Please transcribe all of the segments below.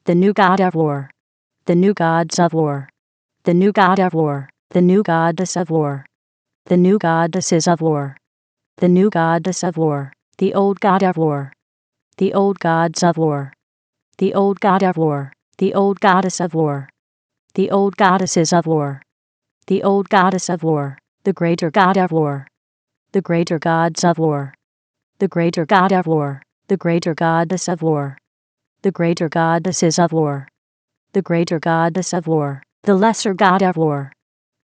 the new god of war, the new gods of war, the new god of war, the new goddess of war, the new goddesses of war, the new goddess of war, the old god of war, the old gods of war, the old god of war, the old goddess of war, the old goddesses of war, the old goddess of war, the greater god of war, the greater gods of war, the greater god of war, the greater goddess of war, the greater goddesses of war, the greater goddess of war, the lesser god of war,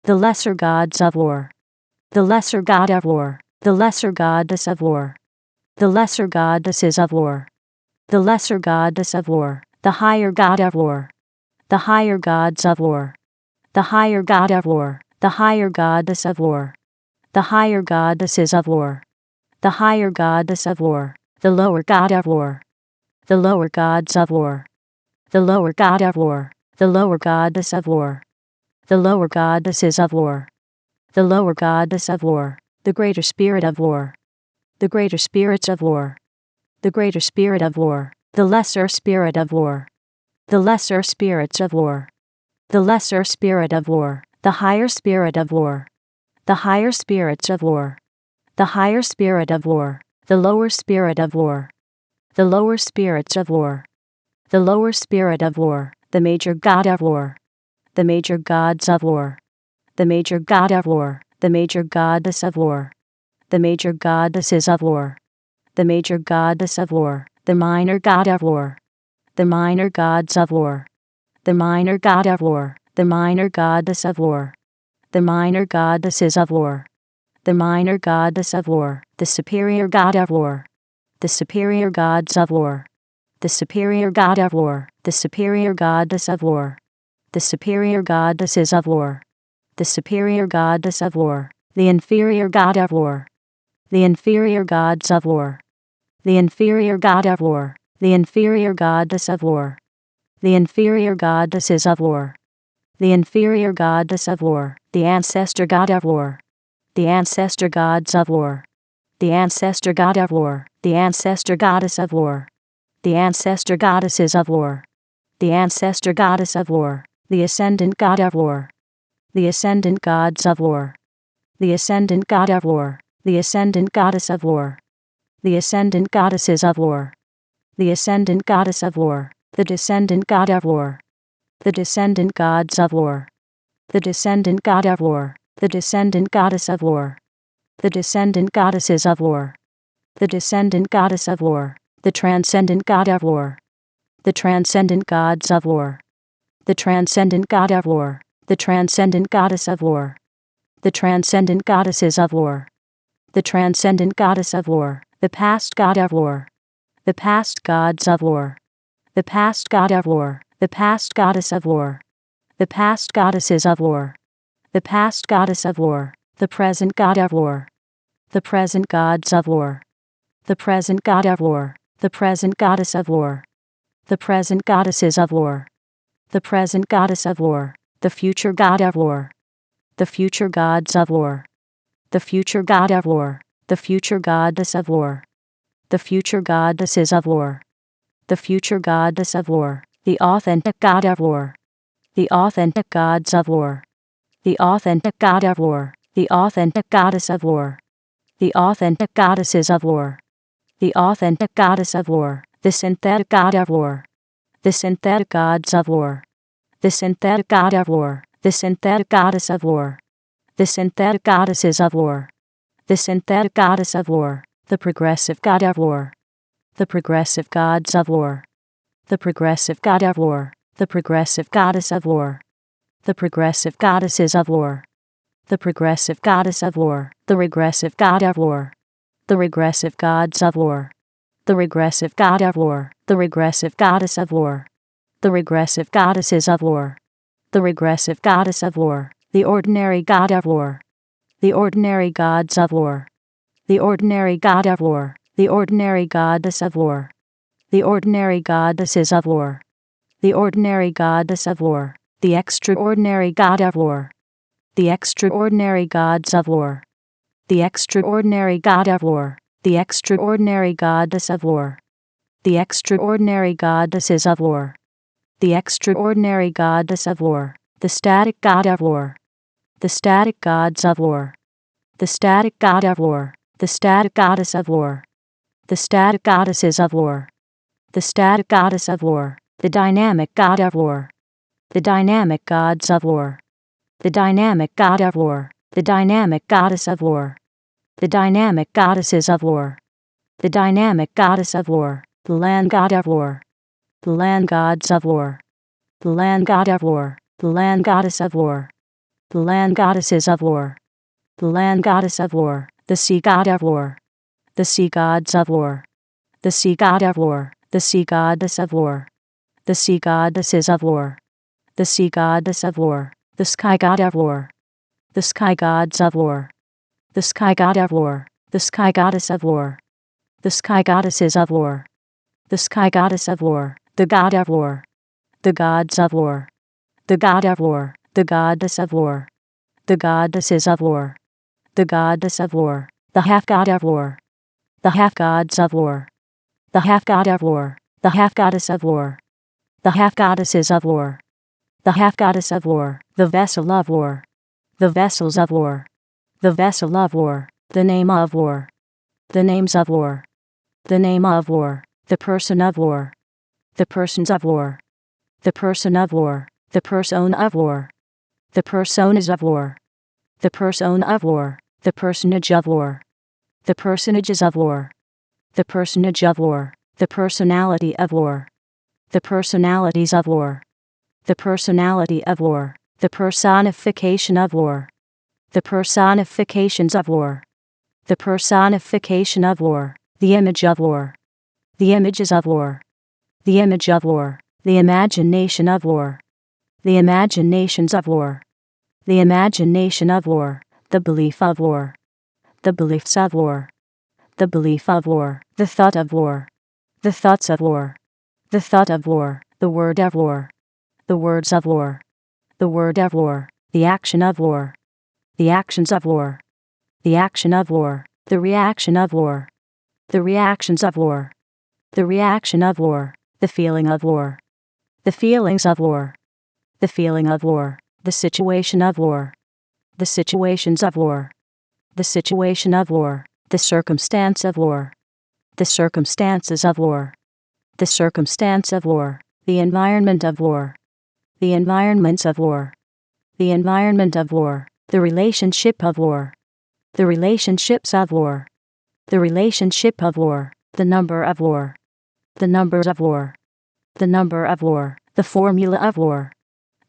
the lesser gods of war, the lesser god of war, the lesser goddess of war, the lesser goddesses of war, the lesser goddess of war, the higher god of war, the higher gods of war, the higher god of war, the higher goddess of war, the higher goddesses of war, the higher goddess of war, the lower god of war, the lower gods of war, the lower god of war, the lower goddess of war, the lower goddesses of war, the lower goddess of war, the greater spirit of war, the greater spirits of war, the greater spirit of war, the lesser spirit of war, the lesser spirits of war, the lesser spirit of war, the higher spirit of war, the higher spirits of war, the higher spirit of war, the lower spirit of war, the lower spirits of war, the lower spirit of war, the major god of war, the major gods of war, the major god of war, the major goddess of war, the major goddesses of war, the major goddess of war, the minor god of war, the minor gods of war, the minor god of war, the minor goddess of war, the minor goddesses of war, the minor goddess of war, the superior god of war, the superior gods of war, the superior god of war, the superior goddess of war, the superior goddesses of war, the superior goddess of war, the inferior god of war, the inferior gods of war, the inferior god of war, the inferior goddess of war, the inferior goddesses of war, the inferior goddess of war, the ancestor god of war, the ancestor gods of war, the ancestor god of war, the ancestor goddess of war, the ancestor goddesses of war, the ancestor goddess of war, the ascendant god of war, the ascendant gods of war, the ascendant god of war, the ascendant goddess of war, the ascendant goddesses of war, the ascendant goddess of war, the descendant god of war, the descendant gods of war, the descendant god of war, the descendant goddess of war, the descendant goddesses of war, the descendant goddess of war, the transcendent god of war, the transcendent gods of war, the transcendent god of war, the transcendent goddess of war, the transcendent goddesses of war, the transcendent goddess of war, the past god of war, the past gods of war, the past god of war, the past goddess of war, the past goddesses of war, the past goddess of war, the present god of war, the present gods of war, the present god of war, the present goddess of war, the present goddesses of war, the present goddess of war, the future god of war, the future gods of war, the future god of war, the future goddess of war, the future goddesses of war, the future goddess of war, the authentic god of war, the authentic gods of war, the authentic god of war, the authentic goddess of war, the authentic goddesses of war, the authentic goddess of war, the synthetic god of war, the synthetic gods of war, the synthetic god of war, the synthetic goddess of war, the synthetic goddesses of war, the synthetic goddess of war, the progressive god of war, the progressive gods of war, the progressive god of war, the progressive goddess of war, the progressive goddesses of war, the progressive goddess of war, the regressive god of war, the regressive gods of war, the regressive god of war, the regressive goddess of war, the regressive goddesses of war, the regressive goddess of war, the ordinary god of war, the ordinary gods of war, the ordinary god of war, the ordinary goddess of war, the ordinary goddesses of war, the ordinary goddess of war, the extraordinary god of war, the extraordinary gods of war, the extraordinary god of war, the extraordinary goddess of war, the extraordinary goddesses of war, the extraordinary goddess of war, the static god of war, the static gods of war, the static god of war, the static goddess of war, the static goddesses of war, the static goddess of war, the dynamic god of war, the dynamic gods of war, the dynamic god of war, the dynamic goddess of war, the dynamic goddesses of war, the dynamic goddess of war, the land god of war, the land gods of war, the land god of war, the land goddess of war, the land goddesses of war, the land goddess of war, the sea god of war, the sea gods of war, the sea god of war, the sea goddess of war, the sea goddesses of war, the sea goddess of war, the sky god of war, the sky gods of war, the sky god of war, the sky goddess of war, the sky goddesses of war, the sky goddess of war, the god of war, the gods of war, the god of war, the goddess of war, the goddesses of war, the goddess of war, the half god of war, the half gods of war, the half god of war, the half goddess of war, the half goddesses of war, the half goddess of war, the vessel of war, the vessels of war, the vessel of war, the name of war, the names of war, the name of war, the person of war, the persons of war, the person of war, the persona of war, the personas of war, the persona of war, the personage of war, the personages of war, the personage of war, the personality of war, the personalities of war, the personality of war, the personification of war, the personifications of war, the personification of war, the image of war, the images of war, the image of war, the imagination of war, the imaginations of war, the imagination of war, the belief of war, the beliefs of war, the belief of war, the thought of war, the thoughts of war, the thought of war, the word of war, the words of war, the word of war, the action of war, the actions of war, the action of war, the reaction of war, the reactions of war, the reaction of war, the feeling of war, the feelings of war, the feeling of war, the situation of war, the situations of war, the situation of war, the circumstance of war, the circumstances of war, the circumstance of war, the environment of war, the environments of war, the environment of war, the relationship of war, the relationships of war, the relationship of war, the number of war, the numbers of war, the number of war, the formula of war,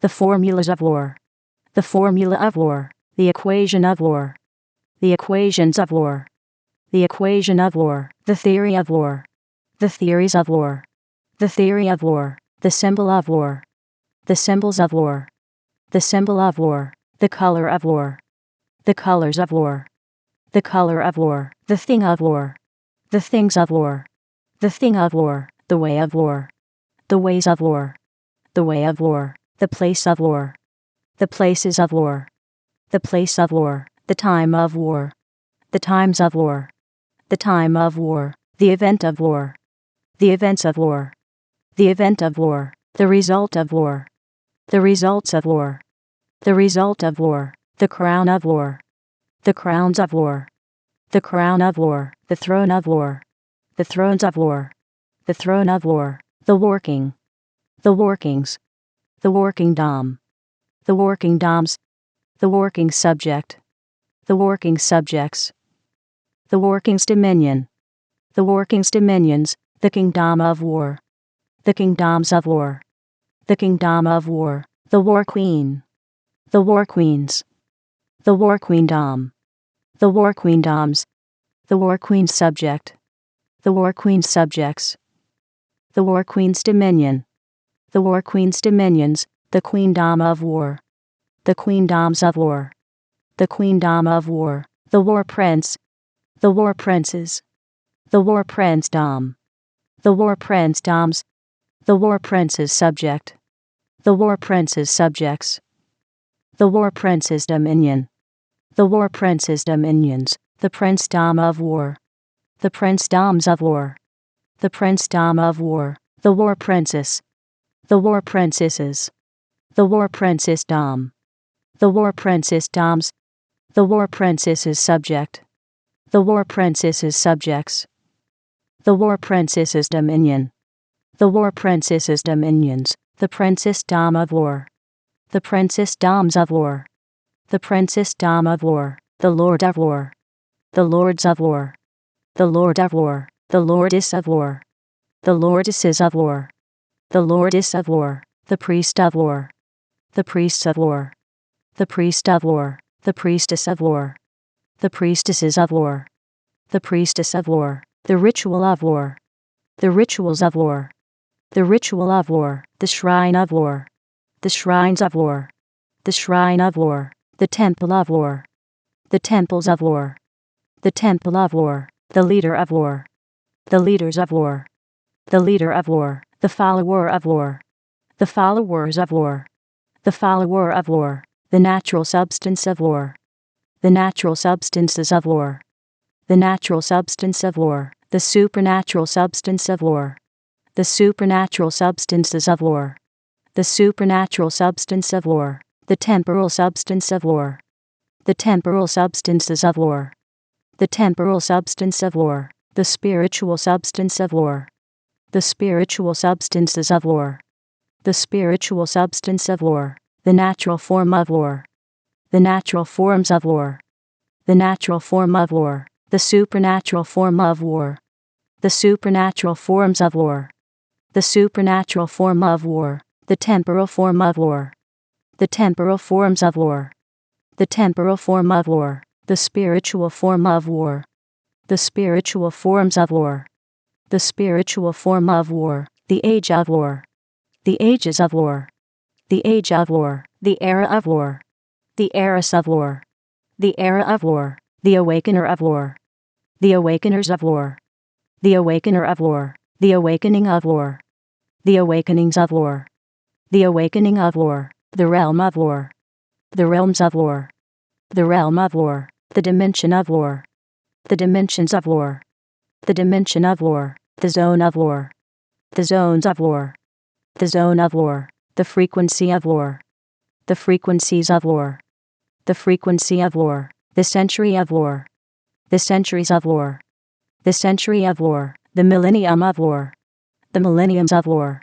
the formulas of war, the formula of war, the equation of war, the equations of war, the equation of war, the theory of war, the theories of war, the theory of war, the symbol of war, the symbols of war, the symbol of war, the color of war, the colors of war, the color of war, the thing of war, the things of war, the thing of war, the way of war, the ways of war, the way of war, the place of war, the places of war, the place of war, the time of war, the times of war, the time of war, the event of war, the events of war, the event of war, the result of war, the results of war, the result of war, the crown of war, the crowns of war, the crown of war, the throne of war, the thrones of war, the throne of war, the working, the workings, the working dom, the working doms, the working subject, the working subjects, the working's dominion, the working's dominions, the kingdom of war, the kingdoms of war, the kingdom of war, the war queen, the war queens, the war queendom, the war queendoms, the war queen subject, the war queen subjects, the war queen's dominion, the war queen's dominions, the queendom of war, the queendoms of war, the queendom of war, the war prince, the war princes, the war prince dom, the war prince doms, the war prince's subject, the war prince's subjects, the war prince's dominion, the war prince's dominions, the princedom of war, the princedoms of war, the princedom of war, the war princess, The war princesses. The war princess dom. The war princess doms. The war princesses subject. The war princesses subjects. The war princesses dominion. The war princesses dominions. The princess dom of war. The princess doms of war. The princess dom of war. The lord of war. The lords of war. The lord of war. The lordess of war. The lordesses of war. The lordess of war. The priest of war. The priests of war. The priest of war. The priestess of war. The priestesses of war. The priestess of war. The ritual of war. The rituals of war. The ritual of war. The shrine of war. The shrines of war. The shrine of war. The temple of war. The temples of war. The temple of war. The leader of war. The leaders of war. The leader of war. The follower of war. The followers of war. The follower of war. The natural substance of war. The natural substances of war. The natural substance of war. The supernatural substance of war. The supernatural substances of war. The supernatural substance of war. The temporal substance of war. The temporal substances of war. The temporal substance of war. The spiritual substance of war. The spiritual substances of war. The spiritual substance of war. The natural form of war. The natural forms of war. The natural form of war. The supernatural form of war. The supernatural forms of war. The supernatural form of war. The temporal form of war. The temporal forms of war. The temporal form of war. The spiritual form of war. The spiritual forms of war. The spiritual form of war. The age of war. The ages of war. The age of war. The era of war. The eras of war. The era of war. The awakener of war. The awakeners of war. The awakener of war. The awakening of war. The awakenings of war. The awakening of war. The realm of war. The realms of war. The realm of war. The dimension of war. The dimensions of war. The dimension of war. The zone of war. The zones of war. The zone of war. The frequency of war. The frequencies of war. The frequency of war. The century of war. The centuries of war. The century of war. The millennium of war. The millenniums of war.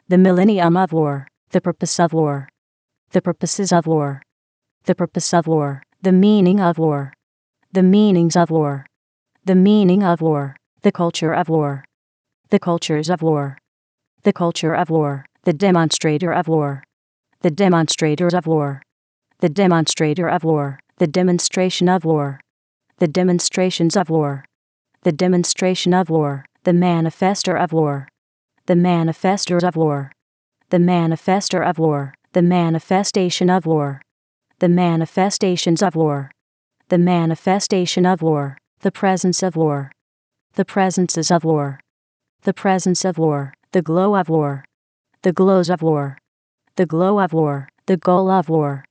The millennium of war. The purpose of war. The purposes of war. The purpose of war. The meaning of war. The meanings of war. The meaning of war. The culture of war. The cultures of war. The culture of war. The demonstrator of war. The demonstrators of war. The demonstrator of war. The demonstration of war. The demonstrations of war. The demonstration of war. The manifester of war. The manifestors of war. The manifester of war. The manifestation of war. The manifestations of war. The manifestation of war. The presence of war. The presences of war. The presence of war. The glow of war. The glows of war. The glow of war. The goal of war.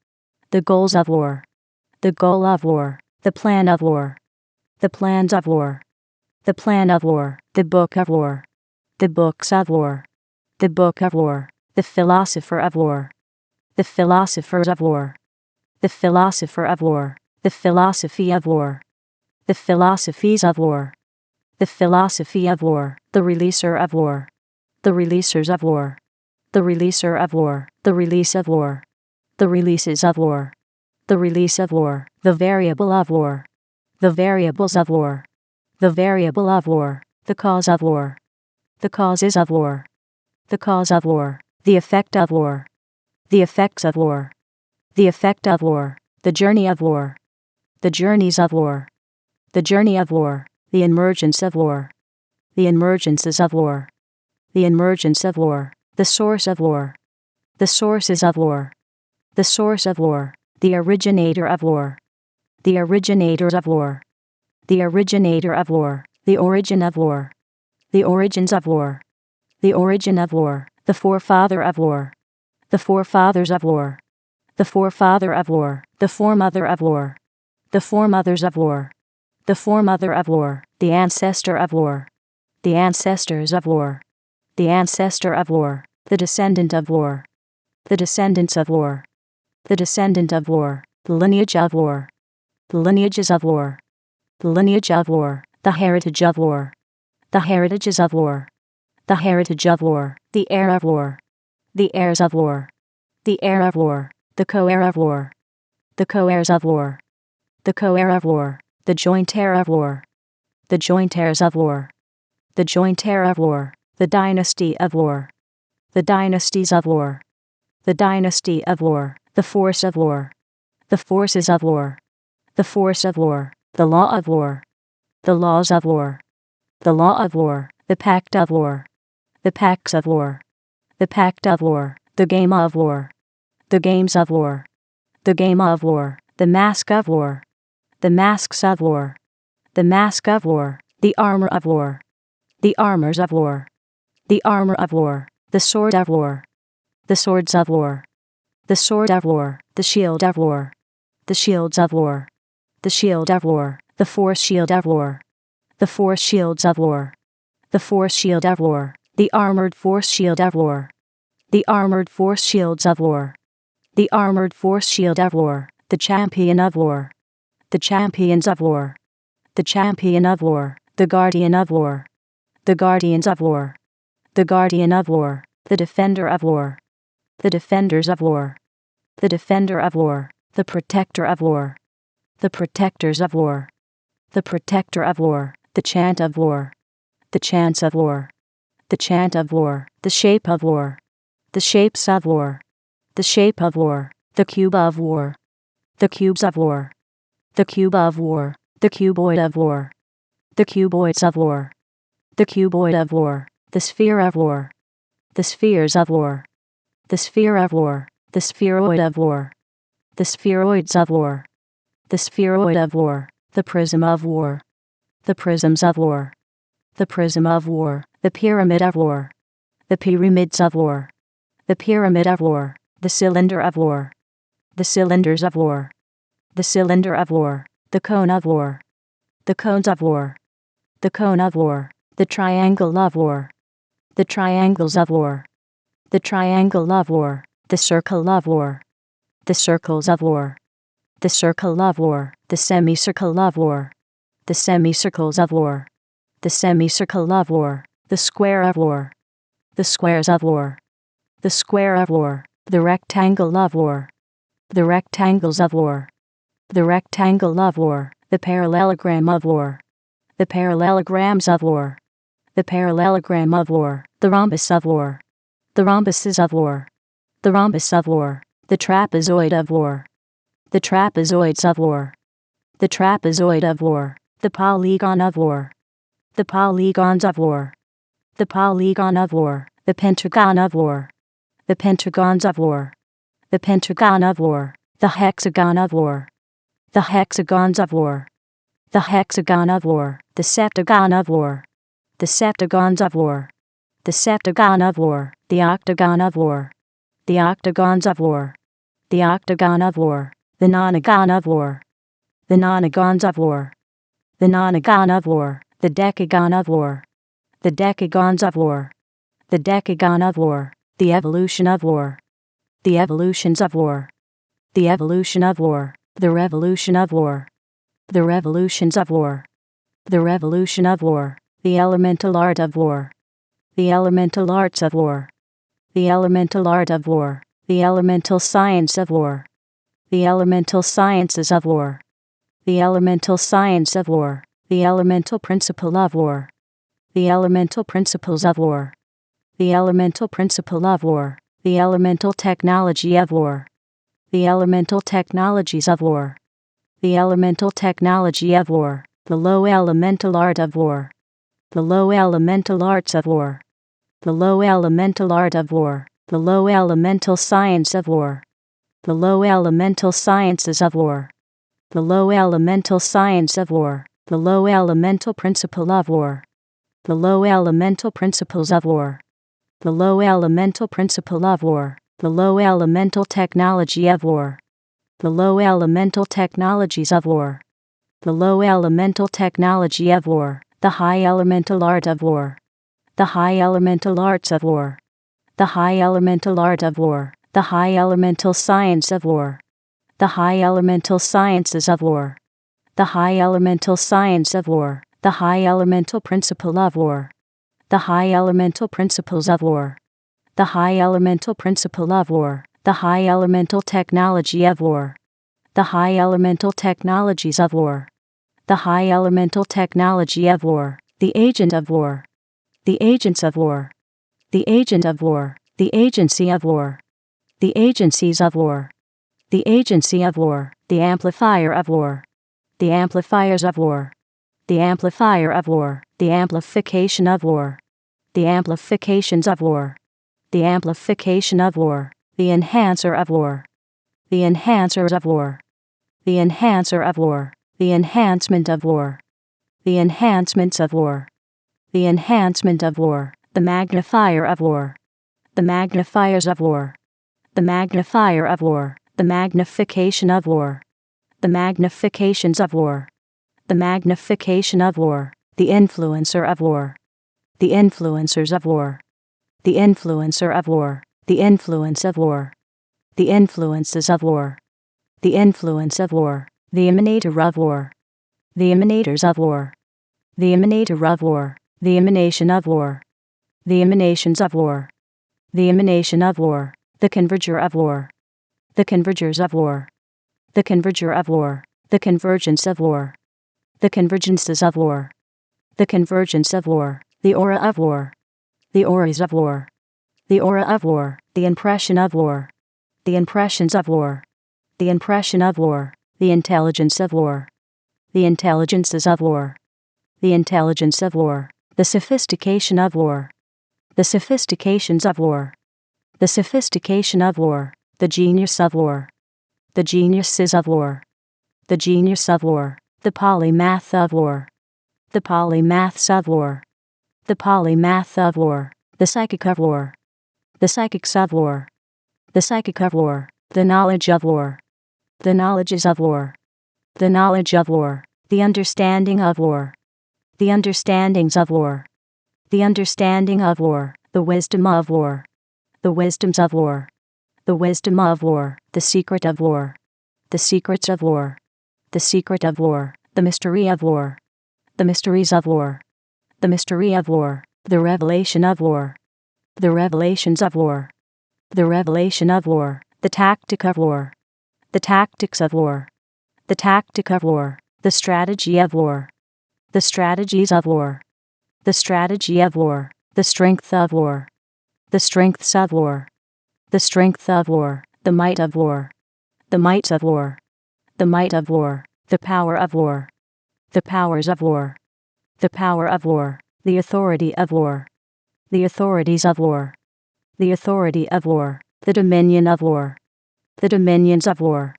The goals of war. The goal of war. The plan of war. The plans of war. The plan of war. The book of war. The books of war. The book of war. The philosopher of war. The philosophers of war. The philosopher of war. The philosophy of war. The philosophies of war. The philosophy of war. The releaser of war. The releasers of war. The releaser of war. The release of war. The releases of war. The release of war. The variable of war. The variables of war. The variable of war. The cause of war. The causes of war. The cause of war. The effect of war. The effects of war. The effect of war. The journey of war. The journeys of war. The journey of war. The emergence of war. The emergences of war. The emergence of war. The source of war. The sources of war. The source of war. The originator of war. The originators of war. The originator of war. The origin of war. The origins of war. The origin of war. The forefather of war. The forefathers of war. The forefather of war. The foremother of war. The foremothers of war. The foremother of war. The ancestor of war. The ancestors of war. The ancestor of war. the descendant of war, the descendants of war, the descendant of war, the lineage of war, the lineages of war, the lineage of war, the heritage of war, the heritages of war, the heritage of war, the heir of war, the heirs of war, the heir of war, the co-heir of war, the co-heirs of war, the co-heir of war, the joint heir of war, the joint heirs of war, the joint heir of war, the dynasty of war, the dynasties of war, the dynasty of war, the force of war, the forces of war, the force of war, the law of war, the laws of war, the law of war, the pact of war, the pacts of war, the pact of war, the game of war, the games of war, the game of war, the mask of war, the masks of war, the mask of war, the armor of war, the armors of war, the armor of war, the sword of war, the swords of war, the sword of war, the shield of war, the shields of war, the shield of war, the force shield of war, the force shields of war, the force shield of war, the armored force shield of war, the armored force shields of war, the armored force shield of war, the champion of war, the champions of war, the champion of war, the guardian of war, the guardians of war, the guardian of war, the defender of war, the defenders of war, the defender of war, the protector of war, the protectors of war, the protector of war, the chant of war, the chants of war, the chant of war, the shape of war, the shapes of war, the shape of war, the cube of war, the cubes of war, the cube of war, the cuboid of war, the cuboids of war, the cuboid of war, the sphere of war, the spheres of war, the sphere of war, the spheroid of war, the spheroids of war, the spheroid of war, the prism of war, the prisms of war, the prism of war, the pyramid of war, the pyramids of war, the pyramid of war, the cylinder of war, the cylinders of war, the cylinder of war, the cone of war, the cones of war, the cone of war, the triangle of war, the triangles of war, the triangle of war, the circle of war, the circles of war, the circle of war, the semicircle of war, the semicircles of war, the semicircle of war, the square of war, the squares of war, the square of war, the rectangle of war, the rectangles of war, the rectangle of war, the parallelogram of war, the parallelograms of war, the parallelogram of war, the rhombus of war, the rhombuses of war, the rhombus of war, the trapezoid of war, the trapezoids of war, the trapezoid of war, the polygon of war, the polygons of war, the polygon of war, the pentagon of war, the pentagons of war, the pentagon of war, the hexagon of war, the hexagons of war, the hexagon of war, the septagon of war, the septagons of war, the septagon of war, the octagon of war, the octagons of war, the octagon of war, the nonagon of war, the nonagons of war, the nonagon of war, the decagon of war, the decagons of war, the decagon of war, the evolution of war, the evolutions of war, the evolution of war, the revolution of war, the revolutions of war, the revolution of war, the elemental art of war, the elemental arts of war, the elemental art of war, the elemental science of war, the elemental sciences of war, the elemental science of war, the elemental principle of war, the elemental principles of war, the elemental principle of war, the elemental technology of war, the elemental technologies of war, the elemental technology of war, the low elemental art of war, the low elemental arts of war, the low elemental art of war, the low elemental science of war, the low elemental sciences of war, the low elemental science of war, the low elemental principle of war, the low elemental principles of war, the low elemental principle of war, the low elemental technology of war, the low elemental technologies of war, the low elemental technology of war, the high elemental art of war, the high elemental arts of war, the high elemental art of war, the high elemental science of war, the high elemental sciences of war, the high elemental science of war, the high elemental principle of war, the high elemental principles of war, the high elemental principle of war, the high elemental technology of war, the high elemental technologies of war, the high elemental technology of war, the agent of war, the agents of war, the agent of war, the agency of war, the agencies of war, the agency of war, the amplifier of war, the amplifiers of war, the amplifier of war, the amplification of war, the amplifications of war, the amplification of war, the enhancer of war, the enhancers of war, the enhancer of war, the enhancement of war, the enhancements of war, the enhancement of war, the magnifier of war, the magnifiers of war, the magnifier of war, the magnification of war, the magnifications of war, the magnification of war, the influencer of war, the influencers of war, the influencer of war, the influence of war, the influences of war, the influence of war, the emanator of war, the emanators of war, the emanator of war, the emanation of war, the emanations of war, the emanation of war, the converger of war, the convergers of war, the converger of war, the convergence of war, the convergences of war, the convergence of war, the aura of war, the auras of war, the aura of war, the impression of war, the impressions of war, the impression of war, the intelligence of war, the intelligences of war, the intelligence of war, the sophistication of war, the sophistications of war, the sophistication of war, the genius of war, the geniuses of war, the genius of war, the polymath of war, the polymaths of war, the polymath of war, the psychic of war, the psychics of war, the psychic of war, the knowledge of war, the knowledges of war, the knowledge of war, the understanding of war, the understandings of war, the understanding of war, the wisdom of war, the wisdoms of war, the wisdom of war, the secret of war, the secrets of war, the secret of war, the mystery of war, the mysteries of war, the mystery of war, the revelation of war, the revelations of war, the revelation of war, the tactic of war, the tactics of war, the tactic of war, the strategy of war, the strategies of war, the strategy of war, the strength of war, the strengths of war, the strength of war, the might of war, the might of war, the might of war, the power of war, the powers of war, the power of war, the authority of war, the authorities of war, the authority of war, the dominion of war, the dominions of war,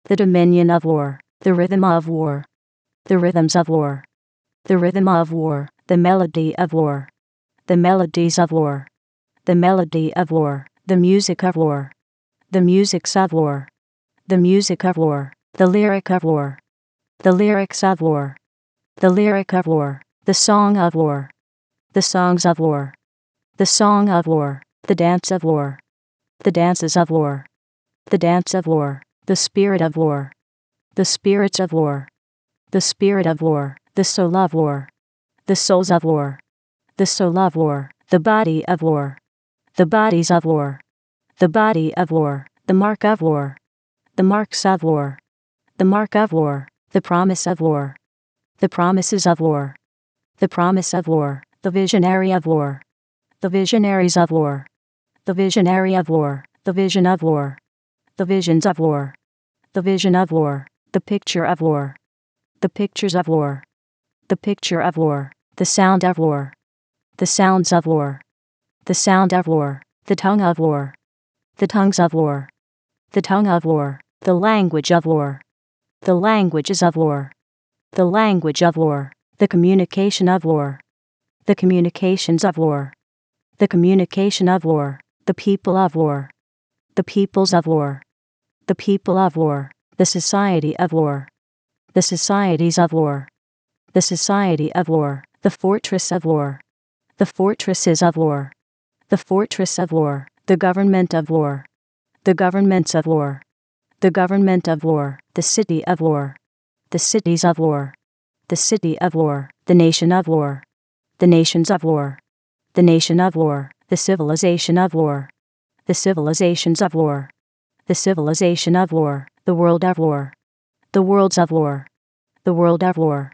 the dominion of war, the rhythm of war, the rhythms of war, the rhythm of war, the melody of war, the melodies of war, the melody of war, the music of war, the musics of war, the music of war, the lyric of war, the lyrics of war, the lyric of war, the song of war, the songs of war, the song of war, the dance of war, the dances of war, the dance of war, the spirit of war, the spirits of war, the spirit of war, the soul of war, the souls of war, the soul of war, the body of war, the bodies of war, the body of war, the mark of war, the marks of war, the mark of war, the promise of war, the promises of war, the promise of war, the visionary of war, the visionaries of war, the visionary of war, the vision of war, the visions of war, the vision of war, the picture of war, the pictures of war, the picture of war, the sound of war, the sounds of war, the sound of war, the tongue of war, the tongues of war, the tongue of war, the language of war, the languages of war, the language of war, the communication of war, the communications of war, the communication of war, the people of war, the peoples of war, the people of war, the society of war, the societies of war, the society of war, the fortress of war, the fortresses of war, the fortress of war, the government of war, the governments of war, the government of war, the city of war, the cities of war, the city of war, the nation of war, the nations of war, the nation of war, the civilization of war, the civilizations of war, the civilization of war, the world of war, the worlds of war, the world of war,